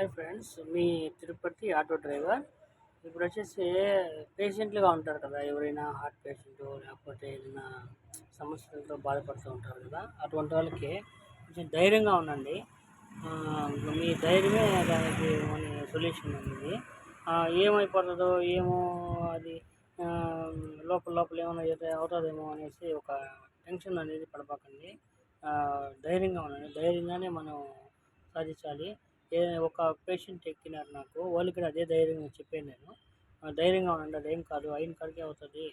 Hi friends, మీ Tirupati auto driver. ఇప్పుడు వచ్చేసి పేషెంట్లుగా ఉంటారు కదా, ఎవరైనా హార్ట్ పేషెంట్ లేకపోతే ఏదైనా సమస్యలతో బాధపడుతూ ఉంటారు కదా, అటువంటి వాళ్ళకి కొంచెం ధైర్యంగా ఉండండి. మీ ధైర్యమే దానికి మన సొల్యూషన్ అనేది. ఏమైపోతుందో ఏమో అది, ఆ, లోపల లోపల ఏమైనా అవుతుందేమో అనేసి ఒక టెన్షన్ అనేది పడబాకండి. ధైర్యంగా ఉండండి. ధైర్యంగానే మనం సాధించాలి. ఒక పేషెంట్ ఎక్కినారు నాకు, వాళ్ళకి కూడా అదే ధైర్యం చెప్పాను నేను. ధైర్యంగా ఉండండి, అదేం కాదు, అయిన కాడికే అవుతుంది,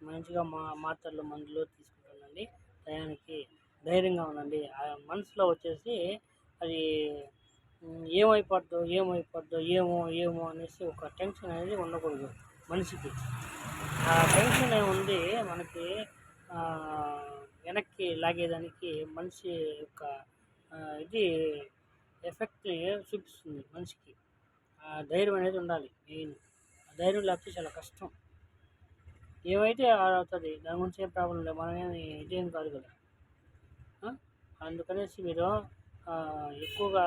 మంచిగా మాత్రలు మందులు తీసుకుంటుండండి టయానికి, ధైర్యంగా ఉండండి. ఆ మనసులో వచ్చేసి అది ఏమైపోద్దో ఏమో ఏమో అనేసి ఒక టెన్షన్ అనేది ఉండకూడదు మనిషికి. ఆ టెన్షన్ ఉంది మనకి, ఆ, వెనక్కి లాగేదానికి మనిషి యొక్క ఇది ఎఫెక్ట్ చూపిస్తుంది మనిషికి. ఆ ధైర్యం అనేది ఉండాలి మెయిన్. ఆ ధైర్యం లేకపోతే చాలా కష్టం. ఏమైతే అవుతుంది, దాని గురించి ఏం ప్రాబ్లం లేదు, మనమేమి ఇదేం కాదు కదా. అందుకనేసి మీరు ఎక్కువగా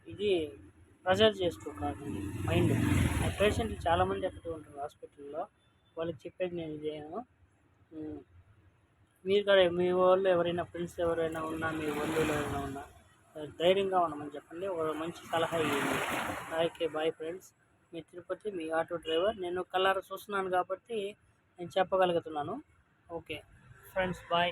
ఇది ప్రెజర్ చేసుకోకండి మైండ్. పేషెంట్లు చాలామంది ఎక్కడ ఉంటారు హాస్పిటల్లో, వాళ్ళకి చెప్పేది నేను ఇదేను. మీరు కూడా మీ వాళ్ళు ఎవరైనా ఫ్రెండ్స్ ఎవరైనా ఉన్నా, మీ బంధువులు ఎవరైనా ఉన్నా ధైర్యంగా ఉండమని చెప్పండి, ఒక మంచి సలహా ఇవ్వండి. Okay, bye friends. మీ తిరుపతి, మీ ఆటో డ్రైవర్. నేను కలర్ చూస్తున్నాను కాబట్టి నేను చెప్పగలుగుతున్నాను. Okay friends, bye.